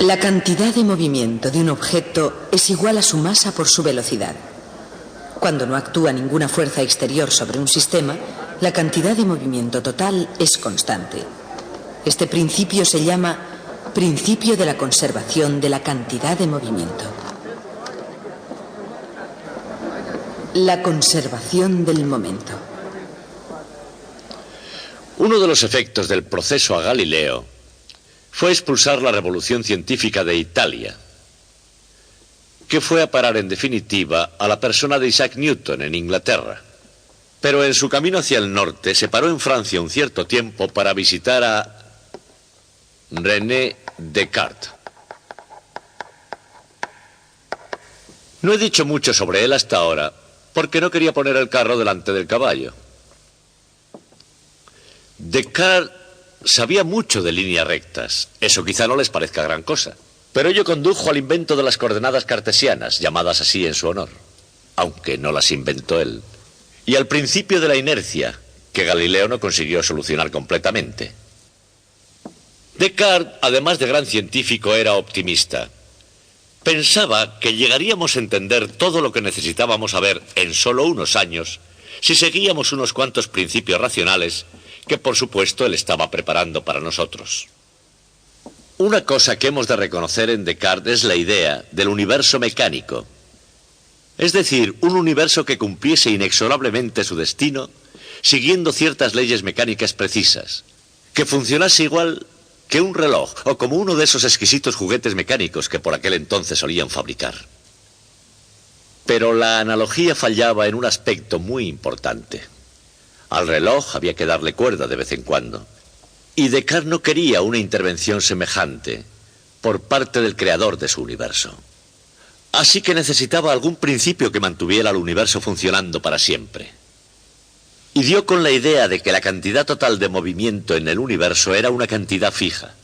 La cantidad de movimiento de un objeto es igual a su masa por su velocidad. Cuando no actúa ninguna fuerza exterior sobre un sistema, la cantidad de movimiento total es constante. Este principio se llama principio de la conservación de la cantidad de movimiento. La conservación del momento. Uno de los efectos del proceso a Galileo fue expulsar la revolución científica de Italia, que fue a parar en definitiva a la persona de Isaac Newton en Inglaterra. Pero en su camino hacia el norte se paró en Francia un cierto tiempo para visitar a René Descartes. No he dicho mucho sobre él hasta ahora porque no quería poner el carro delante del caballo. Descartes sabía mucho de líneas rectas. Eso quizá no les parezca gran cosa. Pero ello condujo al invento de las coordenadas cartesianas, llamadas así en su honor, aunque no las inventó él. Y al principio de la inercia, que Galileo no consiguió solucionar completamente. Descartes, además de gran científico, era optimista. Pensaba que llegaríamos a entender todo lo que necesitábamos saber en solo unos años si seguíamos unos cuantos principios racionales que, por supuesto, él estaba preparando para nosotros. Una cosa que hemos de reconocer en Descartes es la idea del universo mecánico. Es decir, un universo que cumpliese inexorablemente su destino siguiendo ciertas leyes mecánicas precisas, que funcionase igual que un reloj o como uno de esos exquisitos juguetes mecánicos que por aquel entonces solían fabricar. Pero la analogía fallaba en un aspecto muy importante. Al reloj había que darle cuerda de vez en cuando. Y Descartes no quería una intervención semejante por parte del creador de su universo. Así que necesitaba algún principio que mantuviera al universo funcionando para siempre. Y dio con la idea de que la cantidad total de movimiento en el universo era una cantidad fija.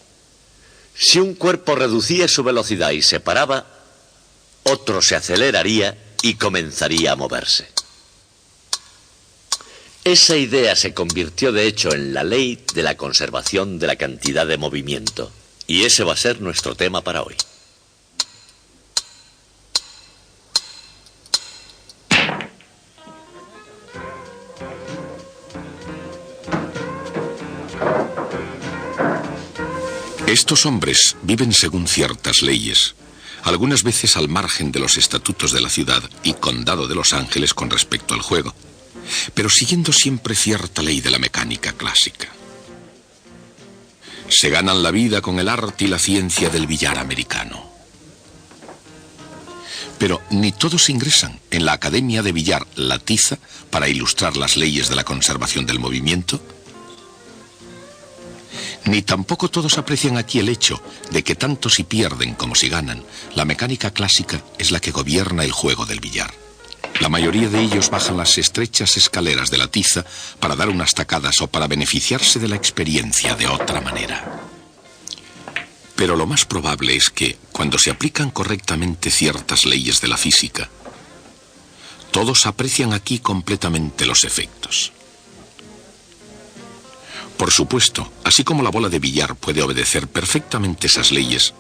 Si un cuerpo reducía su velocidad y se paraba, otro se aceleraría y comenzaría a moverse. Esa idea se convirtió de hecho en la ley de la conservación de la cantidad de movimiento. Y ese va a ser nuestro tema para hoy. Estos hombres viven según ciertas leyes, algunas veces al margen de los estatutos de la ciudad y condado de Los Ángeles con respecto al juego, pero siguiendo siempre cierta ley de la mecánica clásica. Se ganan la vida con el arte y la ciencia del billar americano. Pero ni todos ingresan en la Academia de Billar La Tiza para ilustrar las leyes de la conservación del movimiento. Ni tampoco todos aprecian aquí el hecho de que tanto si pierden como si ganan, la mecánica clásica es la que gobierna el juego del billar. La mayoría de ellos bajan las estrechas escaleras de la tiza para dar unas tacadas o para beneficiarse de la experiencia de otra manera. Pero lo más probable es que, cuando se aplican correctamente ciertas leyes de la física, todos aprecian aquí completamente los efectos. Por supuesto, así como la bola de billar puede obedecer perfectamente esas leyes,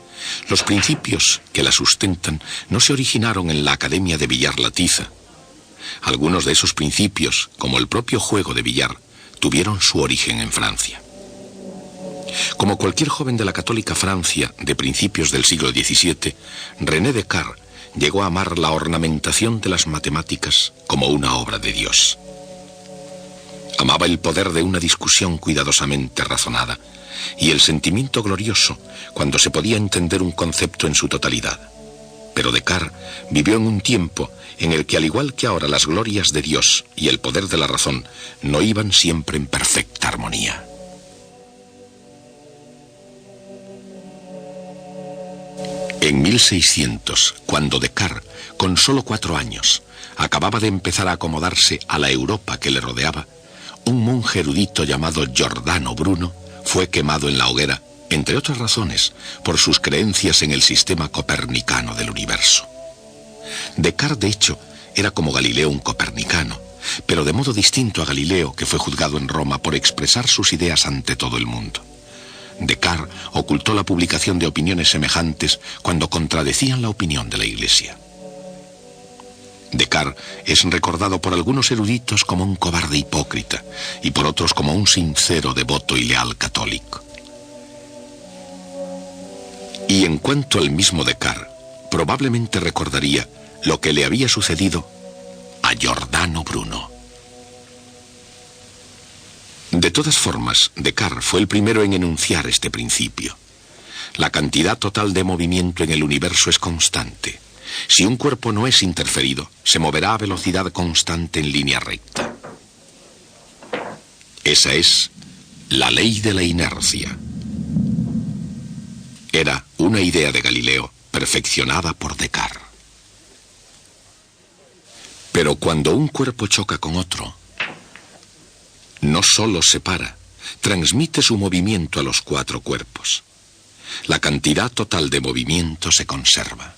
los principios que la sustentan no se originaron en la Academia de Billar La Tiza. Algunos de esos principios, como el propio juego de billar, tuvieron su origen en Francia. Como cualquier joven de la católica Francia de principios del siglo XVII, René Descartes llegó a amar la ornamentación de las matemáticas como una obra de Dios. Amaba el poder de una discusión cuidadosamente razonada y el sentimiento glorioso cuando se podía entender un concepto en su totalidad. Pero Descartes vivió en un tiempo en el que, al igual que ahora, las glorias de Dios y el poder de la razón no iban siempre en perfecta armonía. En 1600, cuando Descartes, con solo 4 años, acababa de empezar a acomodarse a la Europa que le rodeaba, un monje erudito llamado Giordano Bruno fue quemado en la hoguera, entre otras razones, por sus creencias en el sistema copernicano del universo. Descartes, de hecho, era como Galileo un copernicano, pero de modo distinto a Galileo, que fue juzgado en Roma por expresar sus ideas ante todo el mundo. Descartes ocultó la publicación de opiniones semejantes cuando contradecían la opinión de la Iglesia. Descartes es recordado por algunos eruditos como un cobarde hipócrita y por otros como un sincero, devoto y leal católico. Y en cuanto al mismo Descartes, probablemente recordaría lo que le había sucedido a Giordano Bruno. De todas formas, Descartes fue el primero en enunciar este principio. La cantidad total de movimiento en el universo es constante. Si un cuerpo no es interferido, se moverá a velocidad constante en línea recta. Esa es la ley de la inercia. Era una idea de Galileo perfeccionada por Descartes. Pero cuando un cuerpo choca con otro, no solo separa, transmite su movimiento a los cuatro cuerpos. La cantidad total de movimiento se conserva.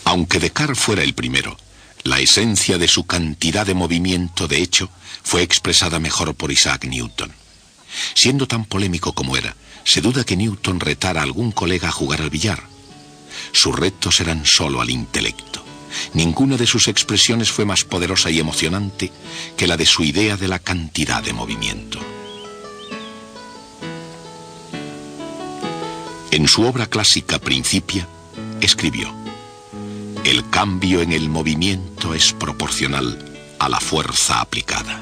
Aunque Descartes fuera el primero, la esencia de su cantidad de movimiento, de hecho, fue expresada mejor por Isaac Newton. Siendo tan polémico como era, se duda que Newton retara a algún colega a jugar al billar. Sus retos eran solo al intelecto. Ninguna de sus expresiones fue más poderosa y emocionante que la de su idea de la cantidad de movimiento. En su obra clásica Principia, escribió: el cambio en el movimiento es proporcional a la fuerza aplicada.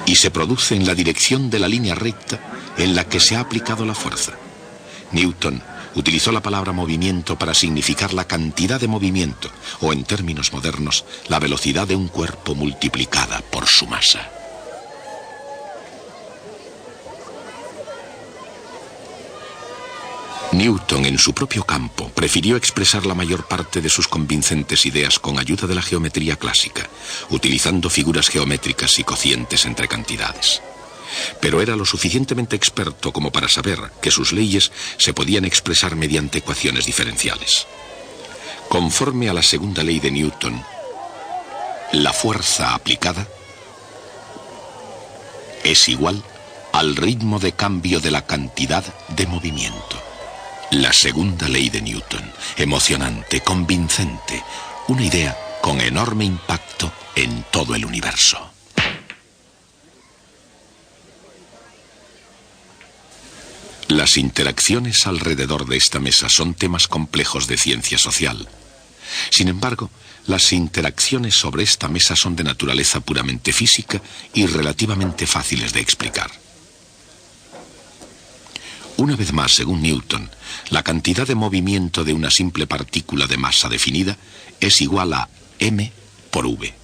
Y se produce en la dirección de la línea recta en la que se ha aplicado la fuerza. Newton utilizó la palabra movimiento para significar la cantidad de movimiento, o en términos modernos, la velocidad de un cuerpo multiplicada por su masa. Newton, en su propio campo, prefirió expresar la mayor parte de sus convincentes ideas con ayuda de la geometría clásica, utilizando figuras geométricas y cocientes entre cantidades. Pero era lo suficientemente experto como para saber que sus leyes se podían expresar mediante ecuaciones diferenciales. Conforme a la segunda ley de Newton, la fuerza aplicada es igual al ritmo de cambio de la cantidad de movimiento. La segunda ley de Newton, emocionante, convincente, una idea con enorme impacto en todo el universo. Las interacciones alrededor de esta mesa son temas complejos de ciencia social. Sin embargo, las interacciones sobre esta mesa son de naturaleza puramente física y relativamente fáciles de explicar. Una vez más, según Newton, la cantidad de movimiento de una simple partícula de masa definida es igual a m por v.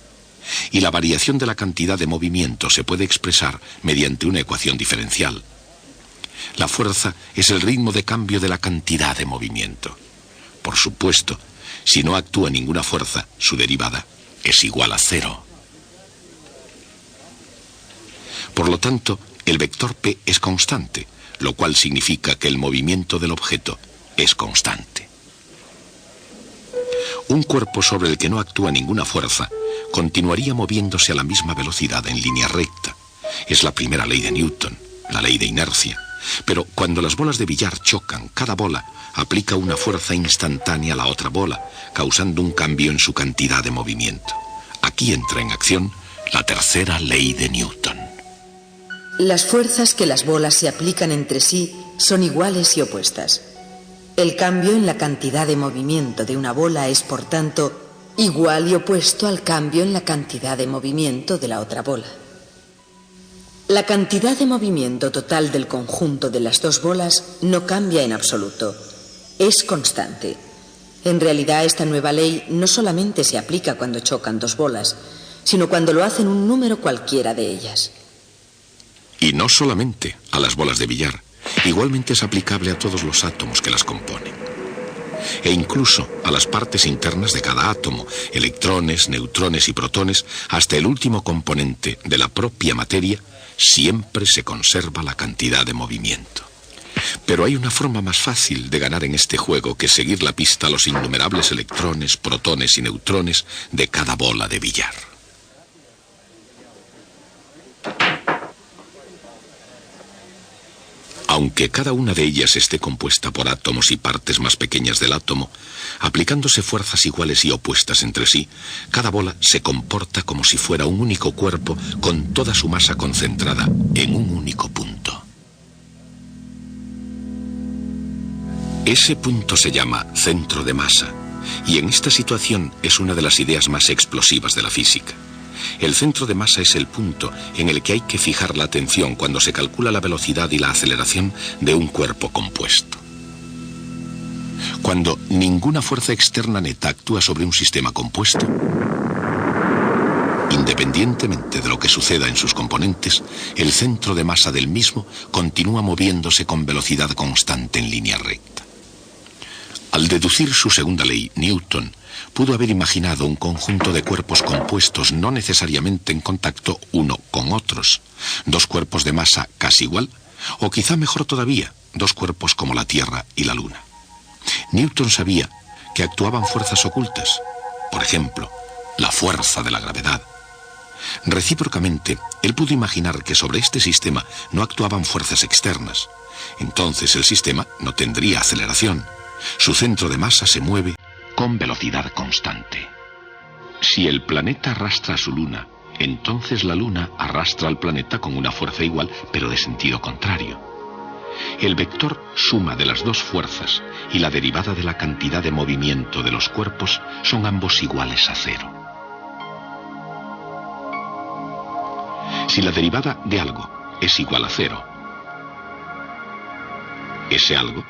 Y la variación de la cantidad de movimiento se puede expresar mediante una ecuación diferencial. La fuerza es el ritmo de cambio de la cantidad de movimiento. Por supuesto, si no actúa ninguna fuerza, su derivada es igual a cero. Por lo tanto, el vector p es constante, lo cual significa que el movimiento del objeto es constante. Un cuerpo sobre el que no actúa ninguna fuerza continuaría moviéndose a la misma velocidad en línea recta. Es la primera ley de Newton, la ley de inercia. Pero cuando las bolas de billar chocan, cada bola aplica una fuerza instantánea a la otra bola, causando un cambio en su cantidad de movimiento. Aquí entra en acción la tercera ley de Newton. Las fuerzas que las bolas se aplican entre sí son iguales y opuestas. El cambio en la cantidad de movimiento de una bola es, por tanto, igual y opuesto al cambio en la cantidad de movimiento de la otra bola. La cantidad de movimiento total del conjunto de las dos bolas no cambia en absoluto. Es constante. En realidad, esta nueva ley no solamente se aplica cuando chocan dos bolas, sino cuando lo hacen un número cualquiera de ellas. Y no solamente a las bolas de billar, igualmente es aplicable a todos los átomos que las componen. E incluso a las partes internas de cada átomo, electrones, neutrones y protones, hasta el último componente de la propia materia, siempre se conserva la cantidad de movimiento. Pero hay una forma más fácil de ganar en este juego que seguir la pista a los innumerables electrones, protones y neutrones de cada bola de billar. Aunque cada una de ellas esté compuesta por átomos y partes más pequeñas del átomo, aplicándose fuerzas iguales y opuestas entre sí, cada bola se comporta como si fuera un único cuerpo con toda su masa concentrada en un único punto. Ese punto se llama centro de masa, y en esta situación es una de las ideas más explosivas de la física. El centro de masa es el punto en el que hay que fijar la atención cuando se calcula la velocidad y la aceleración de un cuerpo compuesto. Cuando ninguna fuerza externa neta actúa sobre un sistema compuesto, independientemente de lo que suceda en sus componentes, el centro de masa del mismo continúa moviéndose con velocidad constante en línea recta. Al deducir su segunda ley, Newton pudo haber imaginado un conjunto de cuerpos compuestos no necesariamente en contacto uno con otros, dos cuerpos de masa casi igual, o quizá mejor todavía, dos cuerpos como la Tierra y la Luna. Newton sabía que actuaban fuerzas ocultas, por ejemplo, la fuerza de la gravedad. Recíprocamente, él pudo imaginar que sobre este sistema no actuaban fuerzas externas. Entonces el sistema no tendría aceleración. Su centro de masa se mueve con velocidad constante. Si el planeta arrastra a su luna, entonces la luna arrastra al planeta con una fuerza igual, pero de sentido contrario. El vector suma de las dos fuerzas y la derivada de la cantidad de movimiento de los cuerpos son ambos iguales a cero. Si la derivada de algo es igual a cero, ese algo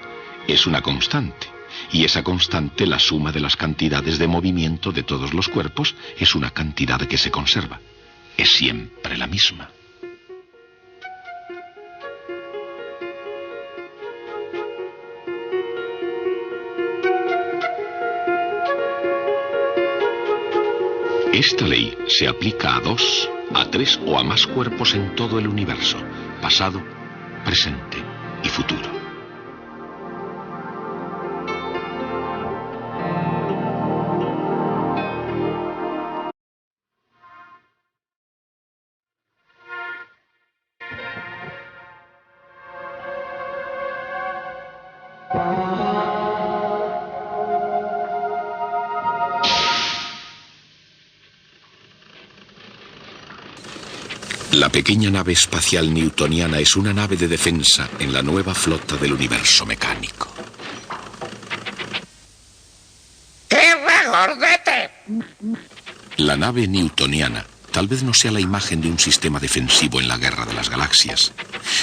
es una constante, y esa constante, la suma de las cantidades de movimiento de todos los cuerpos, es una cantidad que se conserva. Es siempre la misma. Esta ley se aplica a 2, a 3 o a más cuerpos en todo el universo, pasado, presente y futuro. La pequeña nave espacial newtoniana es una nave de defensa en la nueva flota del universo mecánico. ¡Tierra, gordete! La nave newtoniana tal vez no sea la imagen de un sistema defensivo en la guerra de las galaxias,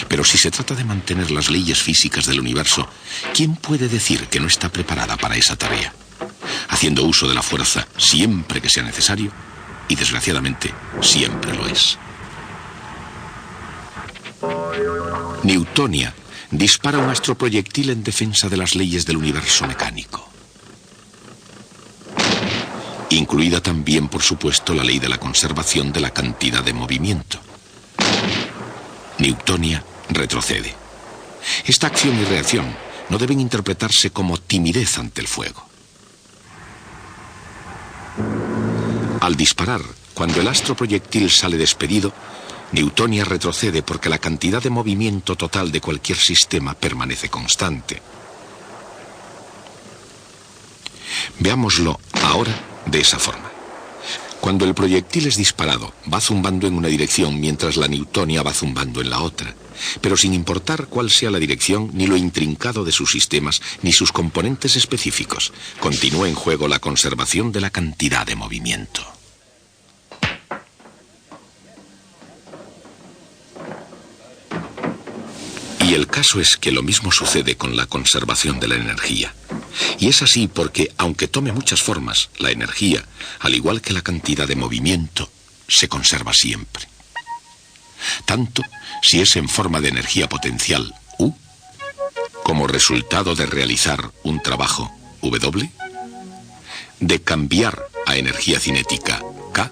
pero si se trata de mantener las leyes físicas del universo, ¿quién puede decir que no está preparada para esa tarea? Haciendo uso de la fuerza siempre que sea necesario, y desgraciadamente siempre lo es. Newtonia dispara un astroproyectil en defensa de las leyes del universo mecánico. Incluida también, por supuesto, la ley de la conservación de la cantidad de movimiento. Newtonia retrocede. Esta acción y reacción no deben interpretarse como timidez ante el fuego. Al disparar, cuando el astroproyectil sale despedido, Newtonia retrocede porque la cantidad de movimiento total de cualquier sistema permanece constante. Veámoslo ahora de esa forma. Cuando el proyectil es disparado, va zumbando en una dirección mientras la Newtonia va zumbando en la otra, pero sin importar cuál sea la dirección, ni lo intrincado de sus sistemas, ni sus componentes específicos, continúa en juego la conservación de la cantidad de movimiento. Y el caso es que lo mismo sucede con la conservación de la energía. Y es así porque, aunque tome muchas formas, la energía, al igual que la cantidad de movimiento, se conserva siempre. Tanto si es en forma de energía potencial U, como resultado de realizar un trabajo W, de cambiar a energía cinética K,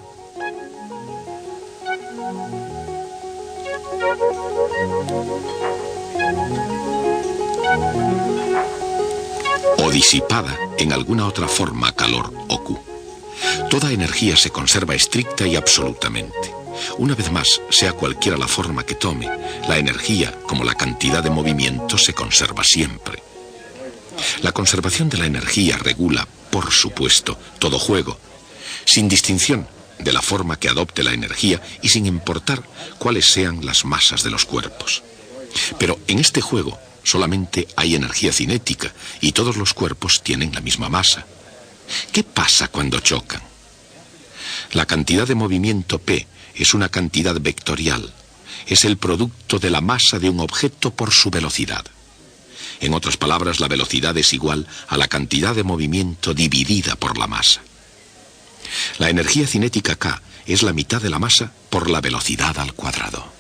o disipada en alguna otra forma, calor o Q. Toda energía se conserva estricta y absolutamente. Una vez más, sea cualquiera la forma que tome, la energía, como la cantidad de movimiento, se conserva siempre. La conservación de la energía regula, por supuesto, todo juego, sin distinción de la forma que adopte la energía y sin importar cuáles sean las masas de los cuerpos. Pero en este juego solamente hay energía cinética y todos los cuerpos tienen la misma masa. ¿Qué pasa cuando chocan? La cantidad de movimiento P es una cantidad vectorial. Es el producto de la masa de un objeto por su velocidad. En otras palabras, la velocidad es igual a la cantidad de movimiento dividida por la masa. La energía cinética K es la mitad de la masa por la velocidad al cuadrado.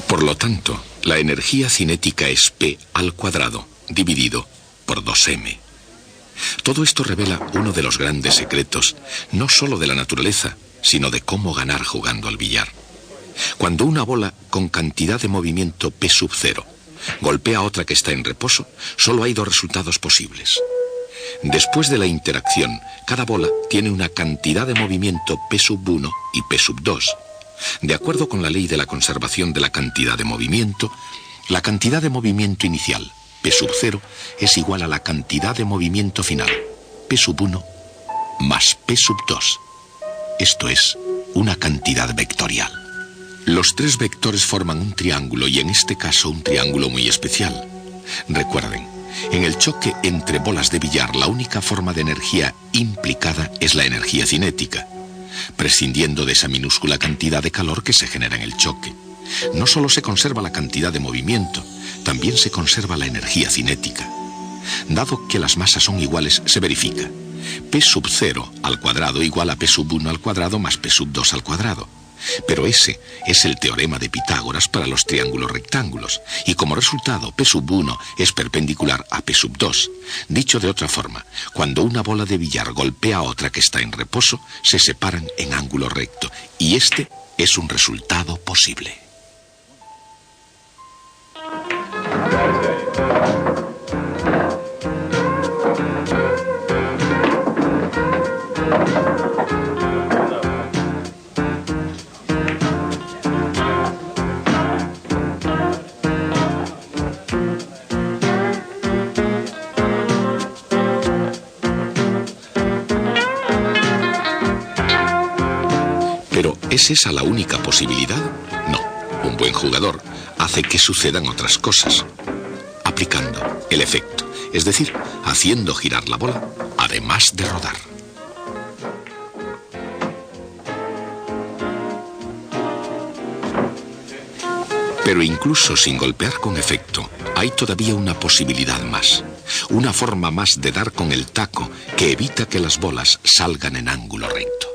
Por lo tanto, la energía cinética es P al cuadrado dividido por 2m. Todo esto revela uno de los grandes secretos, no solo de la naturaleza, sino de cómo ganar jugando al billar. Cuando una bola con cantidad de movimiento P sub 0 golpea a otra que está en reposo, solo hay dos resultados posibles. Después de la interacción, cada bola tiene una cantidad de movimiento P sub 1 y P sub 2. De acuerdo con la ley de la conservación de la cantidad de movimiento, la cantidad de movimiento inicial, P sub 0, es igual a la cantidad de movimiento final, P sub 1, más P sub 2. Esto es una cantidad vectorial. Los tres vectores forman un triángulo y en este caso un triángulo muy especial. Recuerden, en el choque entre bolas de billar la única forma de energía implicada es la energía cinética, prescindiendo de esa minúscula cantidad de calor que se genera en el choque. No solo se conserva la cantidad de movimiento, también se conserva la energía cinética. Dado que las masas son iguales, se verifica P sub 0 al cuadrado igual a P sub 1 al cuadrado más P sub 2 al cuadrado. Pero ese es el teorema de Pitágoras para los triángulos rectángulos, y como resultado P sub 1 es perpendicular a P sub 2. Dicho de otra forma, cuando una bola de billar golpea a otra que está en reposo, se separan en ángulo recto, y este es un resultado posible. ¿Es esa la única posibilidad? No. Un buen jugador hace que sucedan otras cosas, aplicando el efecto, es decir, haciendo girar la bola, además de rodar. Pero incluso sin golpear con efecto, hay todavía una posibilidad más, una forma más de dar con el taco que evita que las bolas salgan en ángulo recto.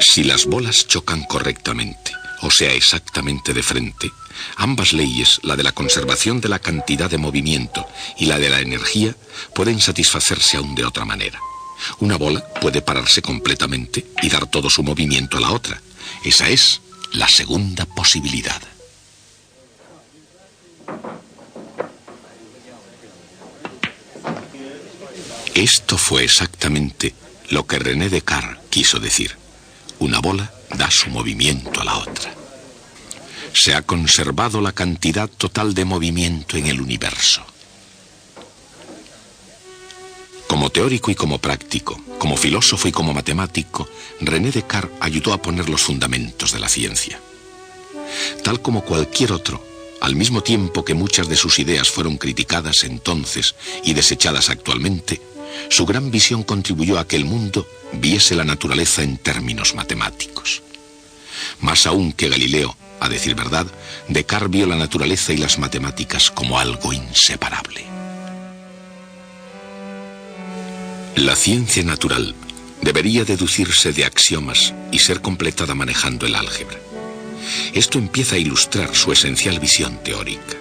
Si las bolas chocan correctamente, o sea, exactamente de frente, ambas leyes, la de la conservación de la cantidad de movimiento y la de la energía, pueden satisfacerse aún de otra manera. Una bola puede pararse completamente y dar todo su movimiento a la otra. Esa es la segunda posibilidad. Esto fue exactamente lo que René Descartes quiso decir. Una bola da su movimiento a la otra. Se ha conservado la cantidad total de movimiento en el universo. Como teórico y como práctico, como filósofo y como matemático, René Descartes ayudó a poner los fundamentos de la ciencia. Tal como cualquier otro, al mismo tiempo que muchas de sus ideas fueron criticadas entonces y desechadas actualmente, su gran visión contribuyó a que el mundo viese la naturaleza en términos matemáticos. Más aún que Galileo, a decir verdad, Descartes vio la naturaleza y las matemáticas como algo inseparable. La ciencia natural debería deducirse de axiomas y ser completada manejando el álgebra. Esto empieza a ilustrar su esencial visión teórica.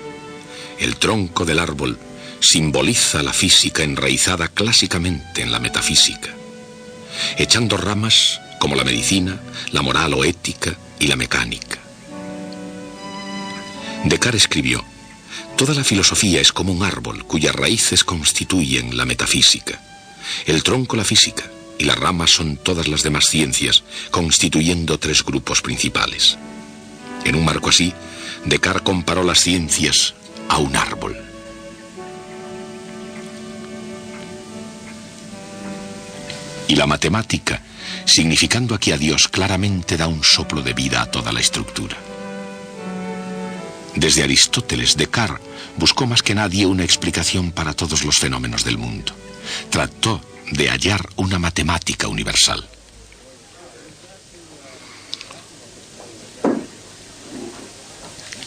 El tronco del árbol simboliza la física enraizada clásicamente en la metafísica, echando ramas como la medicina, la moral o ética y la mecánica. Descartes escribió: toda la filosofía es como un árbol cuyas raíces constituyen la metafísica, el tronco la física y las ramas son todas las demás ciencias, constituyendo tres grupos principales. En un marco así, Descartes comparó las ciencias a un árbol. Y la matemática, significando aquí a Dios, claramente da un soplo de vida a toda la estructura. Desde Aristóteles, Descartes buscó más que nadie una explicación para todos los fenómenos del mundo. Trató de hallar una matemática universal.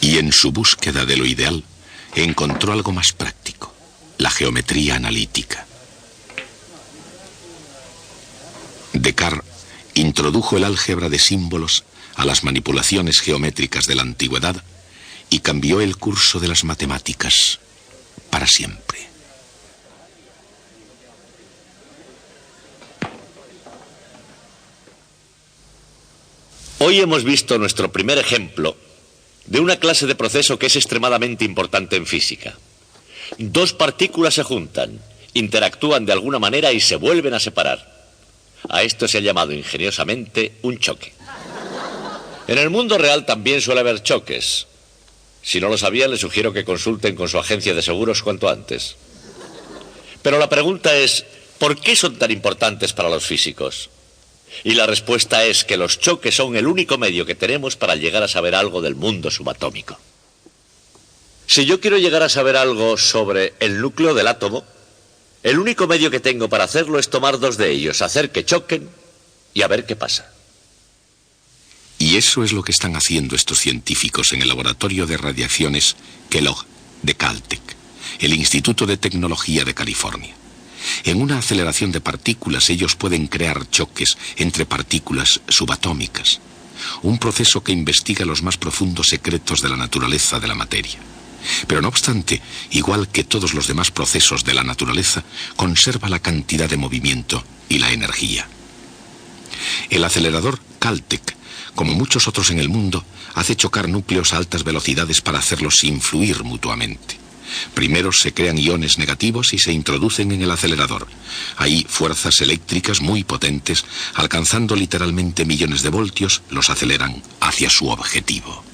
Y en su búsqueda de lo ideal, encontró algo más práctico: la geometría analítica. Descartes introdujo el álgebra de símbolos a las manipulaciones geométricas de la antigüedad y cambió el curso de las matemáticas para siempre. Hoy hemos visto nuestro primer ejemplo de una clase de proceso que es extremadamente importante en física. Dos partículas se juntan, interactúan de alguna manera y se vuelven a separar. A esto se ha llamado ingeniosamente un choque. En el mundo real también suele haber choques. Si no lo sabían, les sugiero que consulten con su agencia de seguros cuanto antes. Pero la pregunta es, ¿por qué son tan importantes para los físicos? Y la respuesta es que los choques son el único medio que tenemos para llegar a saber algo del mundo subatómico. Si yo quiero llegar a saber algo sobre el núcleo del átomo, el único medio que tengo para hacerlo es tomar dos de ellos, hacer que choquen y a ver qué pasa. Y eso es lo que están haciendo estos científicos en el laboratorio de radiaciones Kellogg de Caltech, el Instituto de Tecnología de California. En una aceleración de partículas ellos pueden crear choques entre partículas subatómicas, un proceso que investiga los más profundos secretos de la naturaleza de la materia. Pero no obstante, igual que todos los demás procesos de la naturaleza, conserva la cantidad de movimiento y la energía. El acelerador Caltech, como muchos otros en el mundo, hace chocar núcleos a altas velocidades para hacerlos influir mutuamente. Primero se crean iones negativos y se introducen en el acelerador. Ahí fuerzas eléctricas muy potentes, alcanzando literalmente millones de voltios, los aceleran hacia su objetivo.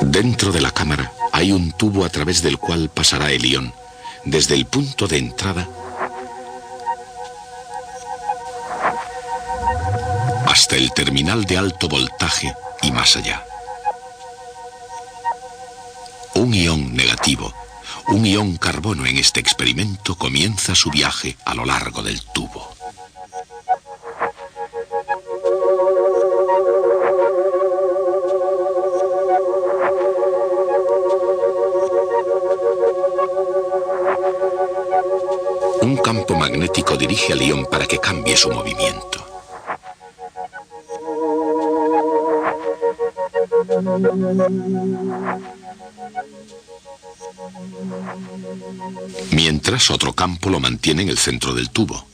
Dentro de la cámara hay un tubo a través del cual pasará el ion, desde el punto de entrada hasta el terminal de alto voltaje y más allá. Un ion negativo, un ion carbono en este experimento, comienza su viaje a lo largo del tubo. Un campo magnético dirige al ion para que cambie su movimiento. Mientras otro campo lo mantiene en el centro del tubo.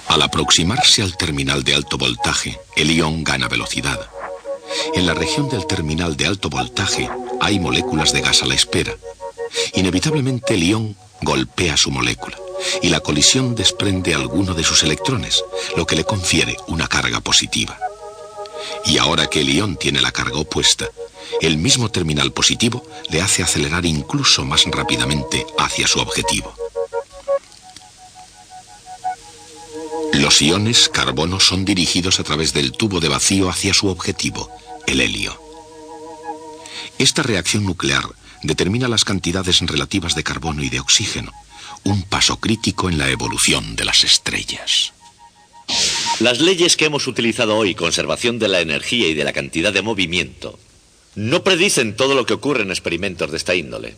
Al aproximarse al terminal de alto voltaje, el ion gana velocidad. En la región del terminal de alto voltaje hay moléculas de gas a la espera. Inevitablemente el ion golpea su molécula y la colisión desprende alguno de sus electrones, lo que le confiere una carga positiva. Y ahora que el ion tiene la carga opuesta, el mismo terminal positivo le hace acelerar incluso más rápidamente hacia su objetivo. Los iones carbono son dirigidos a través del tubo de vacío hacia su objetivo, el helio. Esta reacción nuclear determina las cantidades relativas de carbono y de oxígeno, un paso crítico en la evolución de las estrellas. Las leyes que hemos utilizado hoy, conservación de la energía y de la cantidad de movimiento, no predicen todo lo que ocurre en experimentos de esta índole.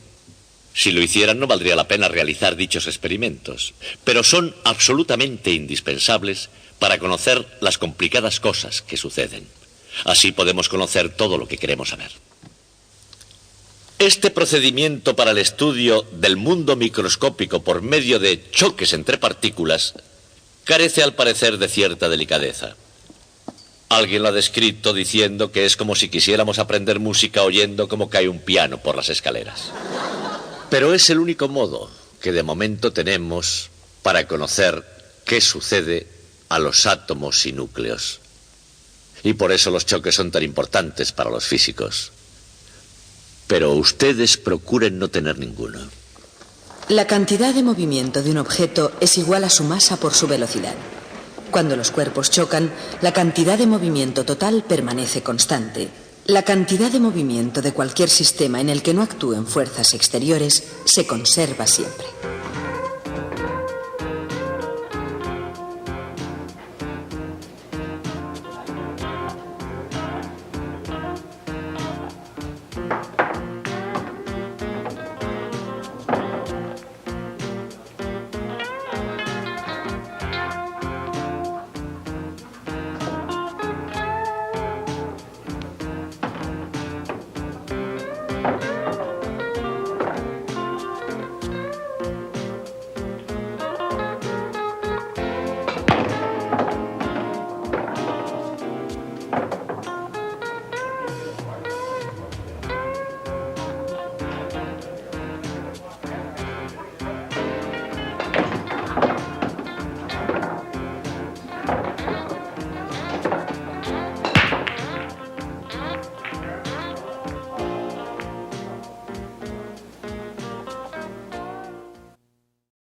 Si lo hicieran, no valdría la pena realizar dichos experimentos, pero son absolutamente indispensables para conocer las complicadas cosas que suceden. Así podemos conocer todo lo que queremos saber. Este procedimiento para el estudio del mundo microscópico por medio de choques entre partículas carece al parecer de cierta delicadeza. Alguien lo ha descrito diciendo que es como si quisiéramos aprender música oyendo cómo cae un piano por las escaleras. Pero es el único modo que de momento tenemos para conocer qué sucede a los átomos y núcleos. Y por eso los choques son tan importantes para los físicos. Pero ustedes procuren no tener ninguno. La cantidad de movimiento de un objeto es igual a su masa por su velocidad. Cuando los cuerpos chocan, la cantidad de movimiento total permanece constante. La cantidad de movimiento de cualquier sistema en el que no actúen fuerzas exteriores se conserva siempre.